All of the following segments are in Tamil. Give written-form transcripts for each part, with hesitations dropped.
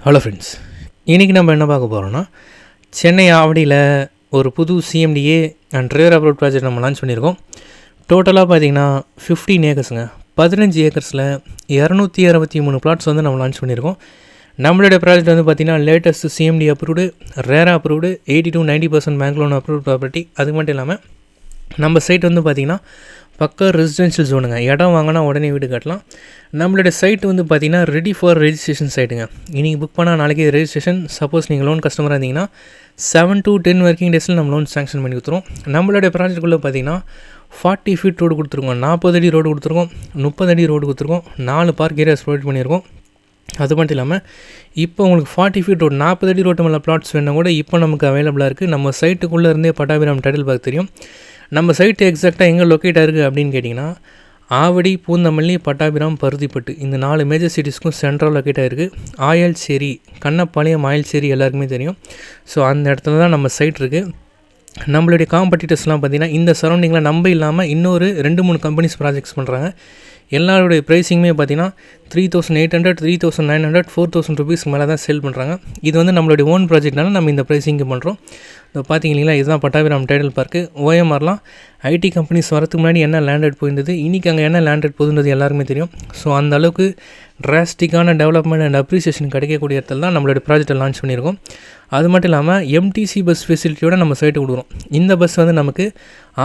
ஹலோ ஃப்ரெண்ட்ஸ், இன்றைக்கி நம்ம என்ன பார்க்க போகிறோன்னா, சென்னை ஆவடியில் ஒரு புது சிஎம்டிஏ அண்ட் ரேர் அப்ரோட் ப்ராஜெக்ட் நம்ம லான்ச் பண்ணியிருக்கோம். டோட்டலாக பார்த்தீங்கன்னா 15 ஏக்கர்ஸுங்க. 15 ஏக்கர்ஸில் 263 பிளாட்ஸ் வந்து நம்ம லான்ச் பண்ணியிருக்கோம். நம்மளுடைய ப்ராஜெக்ட் வந்து பார்த்திங்கன்னா latest CMD approved, rare approved, 80-90% bank loan approved property. அது மட்டும் இல்லாமல் நம்ம சைட் வந்து பார்த்திங்கன்னா பக்கா ரெசிடென்ஷியல் ஜோனுங்க. இடம் வாங்கினா உடனே வீடு கட்டலாம். நம்மளுடைய சைட் வந்து பார்த்திங்கன்னா ரெடி ஃபார் ரெஜிஸ்ட்ரேஷன் சைட்டுங்க. இன்றைக்கி புக் பண்ணால் நாளைக்கு ரெஜிஸ்ட்ரேஷன். சப்போஸ் நீங்கள் லோன் கஸ்டமராக இருந்தீங்கன்னா 7 to 10 ஒர்க்கிங் டேஸில் நம்ம லோன் சேங்ஷன் பண்ணி கொடுத்துருவோம். நம்மளுடைய ப்ராஜெக்ட்டுக்குள்ளே பார்த்திங்கன்னா 40 feet ரோடு கொடுத்துருக்கோம், 40 அடி ரோடு கொடுத்துருக்கோம், 30 அடி ரோடு கொடுத்துருக்கோம், 4 பார்க் ஏரியாஸ் ப்ரொவைட் பண்ணியிருக்கோம். அது மட்டும் இல்லாமல் இப்போ உங்களுக்கு 40 feet ரோடு 40 அடி ரோட்டு மேலே பிளாட்ஸ் வேணும் கூட இப்போ நமக்கு அவைலபிளாக இருக்குது. நம்ம சைட்டுக்குள்ளே இருந்தே பட்டாபிராம் டைட்டில் பார்க்க தெரியும். நம்ம சைட்டு எக்ஸாக்டாக எங்கே லொக்கேட் ஆகிருக்கு அப்படின்னு கேட்டிங்கன்னா, ஆவடி, பூந்தமல்லி, பட்டாபிராம், பருத்திப்பட்டு இந்த 4 மேஜர் சிட்டிஸ்க்கும் சென்ட்ரல் லொக்கேட் ஆகிருக்கு. ஆயல்சேரி, கண்ணப்பாளையம், ஆயல்சேரி எல்லாருக்குமே தெரியும். ஸோ அந்த இடத்துல தான் நம்ம சைட் இருக்குது. நம்மளுடைய காம்படிட்டர்ஸ்லாம் பார்த்திங்கன்னா இந்த சரௌண்டிங்கில் நம்ம இல்லாமல் இன்னொரு 2-3 கம்பெனிஸ் ப்ராஜெக்ட்ஸ் பண்ணுறாங்க. எல்லாருடைய ப்ரைஸிங்குமே பார்த்திங்கன்னா 3800, 3900, 4000 ருபீஸ்க்கு மேலே தான் சேல் பண்ணுறாங்க. இது வந்து நம்மளுடைய ஓன் ப்ராஜெக்ட்னால நம்ம இந்த ப்ரைஸிங்கு பண்ணுறோம். இப்போ பார்த்தீங்களா, இதுதான் பட்டாபிராம் டைட்டில் பார்க்கு. ஓஎம்ஆர்லாம் ஐடி கம்பெனிஸ் வரதுக்கு முன்னாடி என்ன லேண்டட் போயிருந்தது, இன்றைக்கி அங்கே என்ன லேண்டட் போகுதுன்றது எல்லாருமே தெரியும். ஸோ அந்த அளவுக்கு டிராஸ்டிக்கான டெவலப்மெண்ட் அண்ட் அப்ரிசியேஷன் கிடைக்கக்கூடிய இடத்துல தான் நம்மளுடைய ப்ராஜெக்டை லான்ச் பண்ணியிருக்கோம். அது மட்டும் இல்லாமல் எம்டிசி பஸ் ஃபெசிலிட்டியோடு நம்ம சைட்டு கொடுக்குறோம். இந்த பஸ் வந்து நமக்கு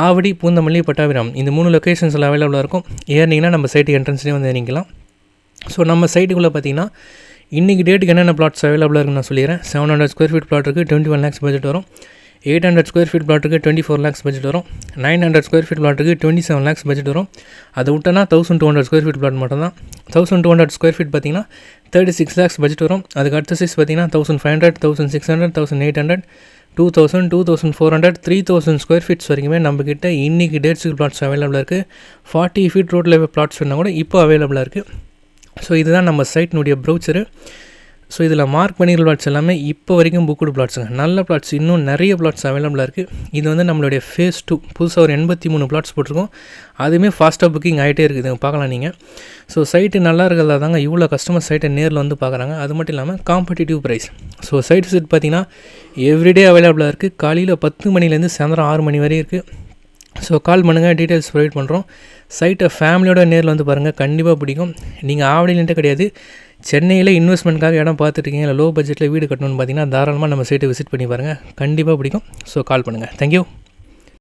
ஆவடி, பூந்தமல்லி, பட்டாபிராம் இந்த 3 லொக்கேஷன்ஸில் அவைலபிளாக இருக்கும். ஏறினீங்கன்னா நம்ம சைட்டு என்ட்ரன்ஸ்லேயே வந்து இறங்கிக்கலாம். ஸோ நம்ம சைட்டுக்குள்ளே பார்த்திங்கன்னா இன்றைக்கி டேட்டுக்கு என்னென்ன பிளாட்ஸ் அவைலபிளாக இருக்குன்னு நான் சொல்லிடுறேன். 700 ஸ்கொயர் ஃபீட் பிளாட் இருக்குது, 21 lakhs பட்ஜெட் வரும். 800 ஸ்கொயர் ஃபீட் பிளாட் இருக்குது, 24 lakhs பட்ஜெட் வரும். 900 ஸ்கொயர் ஃபீட் பிளாட் இருக்குது, 27 lakhs பட்ஜெட் வரும். அது விட்டனா 1200 ஸ்கொயர் ஃபீட் பிளாட் மட்டும் தான். 1200 ஸ்கொயர் ஃபீட் பார்த்திங்கன்னா 36 lakhs பட்ஜெட் வரும். அதுக்கு அடுத்த சைஸ் பார்த்திங்கன்னா 1500, 1600, 1800, 2000, 2400, 3000 ஸ்கொயர் ஃபீட்ஸ் வரைக்குமே நம்மக்கிட்ட இன்றைக்கி டேட்ஸுக்கு பிளாட்ஸ் அவைலபிளாக இருக்குது. 40 feet ரோட்டில் பிளாட்ஸ் வேணால் கூட இப்போ அவைலபிளாக இருக்குது. ஸோ இதுதான் நம்ம சைட்னுடைய ப்ரௌச்சரு. ஸோ இதில் மார்க் பண்ணிக்கிற பிளாட்ஸ் எல்லாமே இப்போ வரைக்கும் புக்குடு பிளாட்ஸுங்க. நல்ல பிளாட்ஸ், இன்னும் நிறைய பிளாட்ஸ் அவைலபிளாக இருக்குது. இது வந்து நம்மளுடைய ஃபேஸ் 2 புதுசாக ஒரு 83 பிளாட்ஸ் போட்டிருக்கோம். அதுவுமே ஃபாஸ்ட்டாக புக்கிங் ஆகிட்டே இருக்குது, பார்க்கலாம் நீங்கள். ஸோ சைட்டு நல்லா இருக்கிறதா தாங்க இவ்வளோ கஸ்டமர் சைட்டை நேரில் வந்து பார்க்குறாங்க. அது மட்டும் இல்லாமல் competitive price. So site visit பார்த்திங்கன்னா எவ்ரிடே அவைலபிளாக இருக்குது. காலையில் 10 மணிலேருந்து சாயந்தரம் 6 மணி வரையும் இருக்குது. ஸோ கால் பண்ணுங்கள், டீட்டெயில்ஸ் ப்ரொவைட் பண்ணுறோம். சைட்டை ஃபேமிலியோட நேரில் வந்து பாருங்கள், கண்டிப்பாக பிடிக்கும். நீங்கள் ஆவடியில்ட்டு கிடையாது, சென்னையில் இன்வெஸ்ட்மெண்ட்காக இடம் பார்த்துட்ருக்கீங்க, இல்லை லோ பட்ஜெட்டில் வீடு கட்டணும்னு பார்த்தீங்கன்னா தாராளமாக நம்ம சைட்டை விசிட் பண்ணி பாருங்கள், கண்டிப்பாக பிடிக்கும். ஸோ கால் பண்ணுங்கள். தேங்க்யூ.